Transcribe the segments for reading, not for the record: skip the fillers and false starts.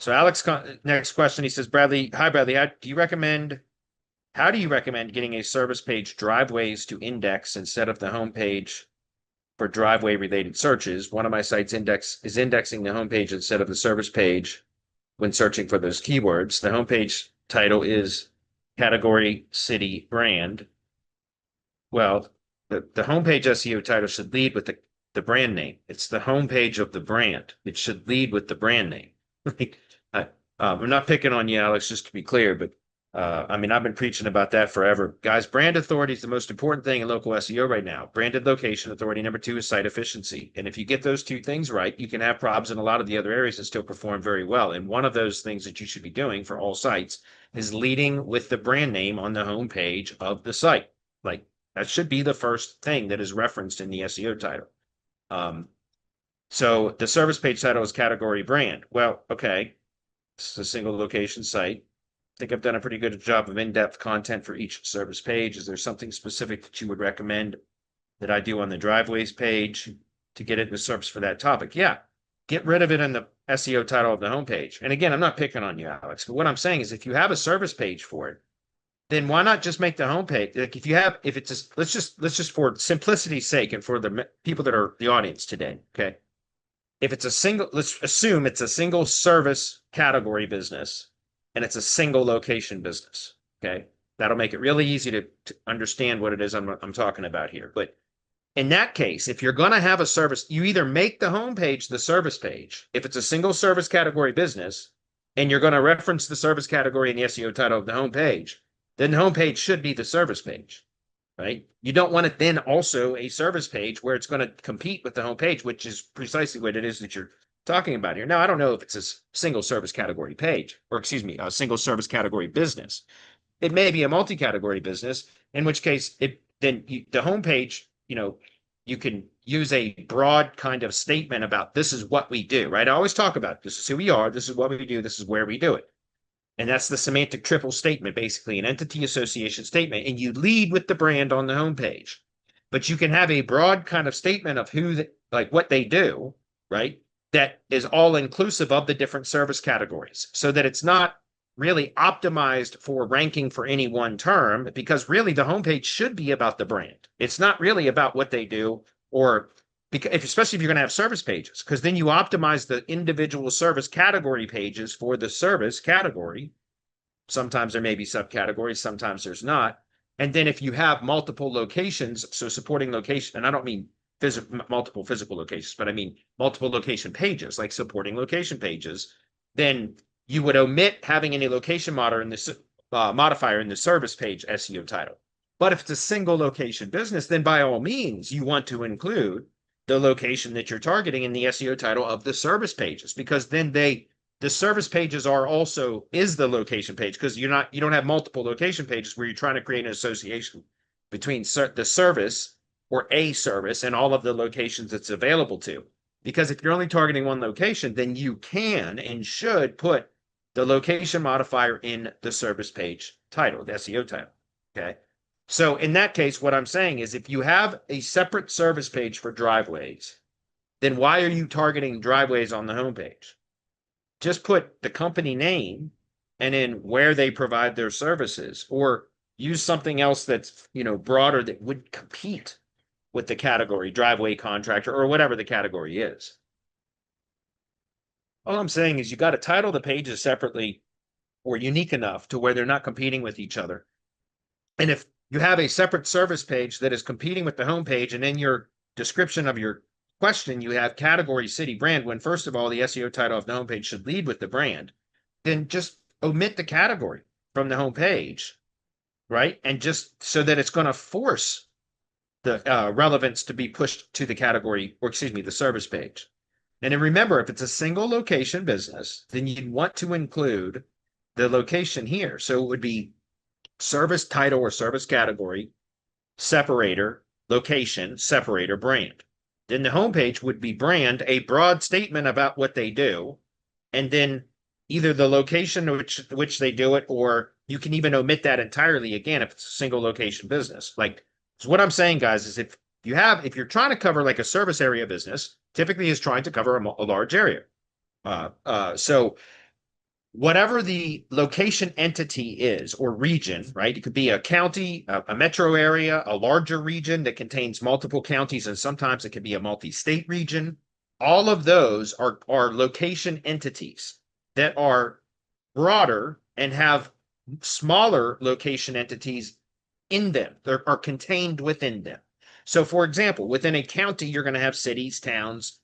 So Alex, next question, he says, Bradley, hi Bradley, how do you recommend getting a service page driveways to index instead of the homepage for driveway related searches? One of my sites is indexing the homepage instead of the service page when searching for those keywords. The homepage title is category, city, brand. Well, the homepage SEO title should lead with the brand name. It's the homepage of the brand. It should lead with the brand name. I'm not picking on you, Alex, just to be clear, but I mean, I've been preaching about that forever. Guys, brand authority is the most important thing in local SEO right now. Branded location authority. Number two is site efficiency. And if you get those two things right, you can have problems in a lot of the other areas and still perform very well. And one of those things that you should be doing for all sites is leading with the brand name on the homepage of the site. Like that should be the first thing that is referenced in the SEO title. So the service page title is category brand. Well, okay. It's a single location site. I think I've done a pretty good job of in-depth content for each service page. Is there something specific that you would recommend that I do on the driveways page to get into service for that topic? Yeah, get rid of it in the SEO title of the homepage. And again, I'm not picking on you, Alex, but what I'm saying is if you have a service page for it, then why not just make the homepage? Like if it's just, let's just for simplicity's sake and for the people that are the audience today, okay? If it's a single, let's assume it's a single service category business and it's a single location business. Okay. That'll make it really easy to understand what it is I'm talking about here. But in that case, if you're going to have a service, you either make the homepage the service page. If it's a single service category business and you're going to reference the service category in the SEO title of the homepage, then the homepage should be the service page. Right? You don't want it then also a service page where it's going to compete with the homepage, which is precisely what it is that you're talking about here. Now, I don't know if it's a single service category page, or excuse me, a single service category business. It may be a multi-category business, in which case the homepage, you can use a broad kind of statement about this is what we do, right? I always talk about this is who we are, this is what we do, this is where we do it. And that's the semantic triple statement, basically an entity association statement. And you lead with the brand on the homepage. But you can have a broad kind of statement of what they do, right? That is all inclusive of the different service categories so that it's not really optimized for ranking for any one term, because really the homepage should be about the brand. It's not really about what they do, or especially if you're going to have service pages, because then you optimize the individual service category pages for the service category. Sometimes there may be subcategories, sometimes there's not. And then if you have multiple locations, so supporting location, and I don't mean multiple physical locations, but I mean multiple location pages, like supporting location pages, then you would omit having any location modifier in the service page SEO title. But if it's a single location business, then by all means, you want to include the location that you're targeting in the SEO title of the service pages, because then the service pages is the location page, because you don't have multiple location pages where you're trying to create an association between the service or a service and all of the locations it's available to. Because if you're only targeting one location, then you can and should put the location modifier in the service page title, the SEO title. Okay. So in that case, what I'm saying is if you have a separate service page for driveways, then why are you targeting driveways on the homepage? Just put the company name and then where they provide their services, or use something else that's, broader that would compete with the category driveway contractor or whatever the category is. All I'm saying is you got to title the pages separately or unique enough to where they're not competing with each other. And if you have a separate service page that is competing with the homepage, and in your description of your question, you have category, city, brand, when first of all, the SEO title of the homepage should lead with the brand, then just omit the category from the homepage, right? And just so that it's going to force the relevance to be pushed to the category, or excuse me, the service page. And then remember, if it's a single location business, then you'd want to include the location here. So it would be service title or service category, separator, location, separator, brand. Then the homepage would be brand, a broad statement about what they do, and then either the location which they do it, or you can even omit that entirely again if it's a single location business. So what I'm saying, guys, is if you're trying to cover like a service area business, typically is trying to cover a large area. So whatever the location entity is or region, right? It could be a county, a metro area, a larger region that contains multiple counties, and sometimes it could be a multi-state region. All of those are location entities that are broader and have smaller location entities in them. They are contained within them. So, for example, within a county, you're going to have cities, towns,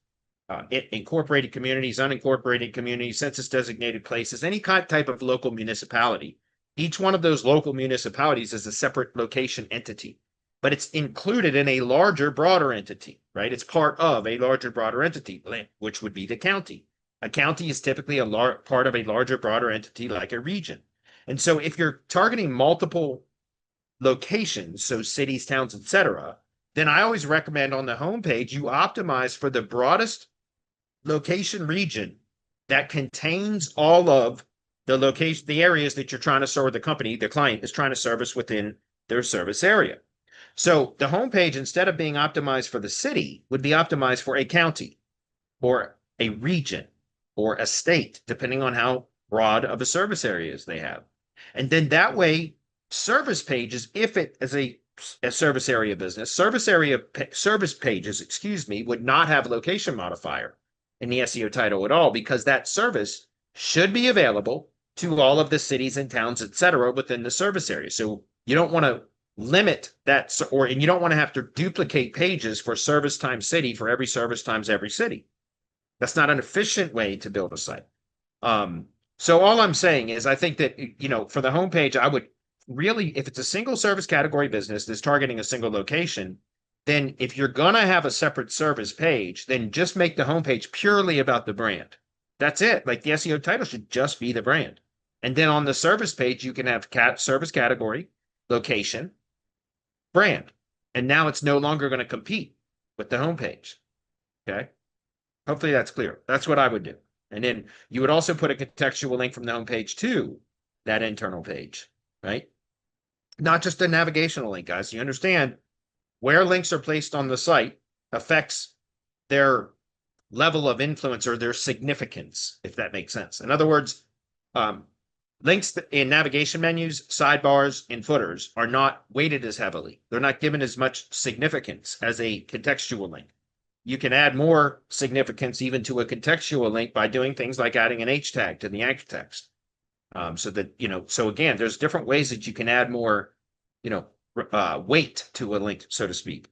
incorporated communities, unincorporated communities, census designated places, any type of local municipality. Each one of those local municipalities is a separate location entity, but it's included in a larger, broader entity, right? It's part of a larger, broader entity, which would be the county. A county is typically a part of a larger, broader entity like a region. And so if you're targeting multiple locations, so cities, towns, etc., then I always recommend on the homepage you optimize for the broadest location region that contains all of the areas that you're trying to serve, the company, the client is trying to service within their service area. So the homepage, instead of being optimized for the city, would be optimized for a county or a region or a state, depending on how broad of a service areas they have. And then that way, service pages, if it is a service area business, service pages, excuse me, would not have location modifier in the SEO title at all, because that service should be available to all of the cities and towns, etc., within the service area. So you don't want to limit that, and you don't want to have to duplicate pages for service times city for every service times every city. That's not an efficient way to build a site. So all I'm saying is I think that, for the homepage, I would really, if it's a single service category business that's targeting a single location, then if you're going to have a separate service page, then just make the homepage purely about the brand. That's it. Like the SEO title should just be the brand. And then on the service page, you can have service category, location, brand. And now it's no longer going to compete with the homepage. Okay. Hopefully that's clear. That's what I would do. And then you would also put a contextual link from the homepage to that internal page, right? Not just a navigational link, guys. You understand where links are placed on the site affects their level of influence or their significance, if that makes sense. In other words, links in navigation menus, sidebars, and footers are not weighted as heavily. They're not given as much significance as a contextual link. You can add more significance even to a contextual link by doing things like adding an H tag to the anchor text. So that, so again, there's different ways that you can add more, weight to a link, so to speak.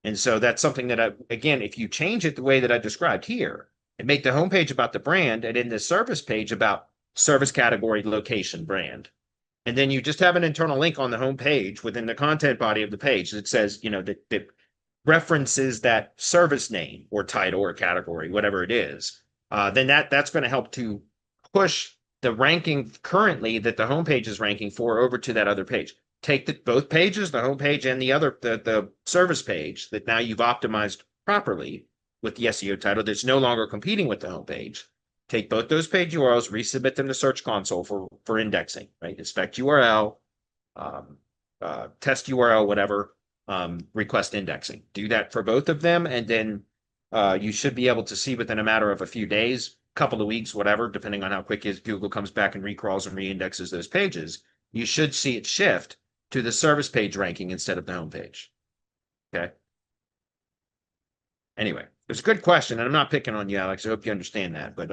And so that's something that again, if you change it the way that I described here and make the homepage about the brand and in the service page about service category, location, brand, and then you just have an internal link on the homepage within the content body of the page that says, that references that service name or title or category, whatever it is, then that's going to help to push the ranking currently that the homepage is ranking for over to that other page. Take both pages, the homepage and the service page that now you've optimized properly with the SEO title that's no longer competing with the homepage. Take both those page URLs, resubmit them to Search Console for indexing, right? Inspect URL, test URL, whatever, request indexing. Do that for both of them, and then you should be able to see within a matter of a few days, couple of weeks, whatever, depending on how quick Google comes back and recrawls and reindexes those pages, you should see it shift to the service page ranking instead of the homepage. Okay. Anyway, it's a good question, and I'm not picking on you, Alex. I hope you understand that. But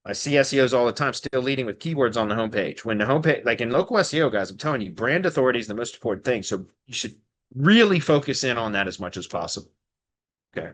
I see SEOs all the time still leading with keywords on the homepage. When the homepage, like in local SEO, guys, I'm telling you, brand authority is the most important thing. So you should really focus in on that as much as possible. Okay.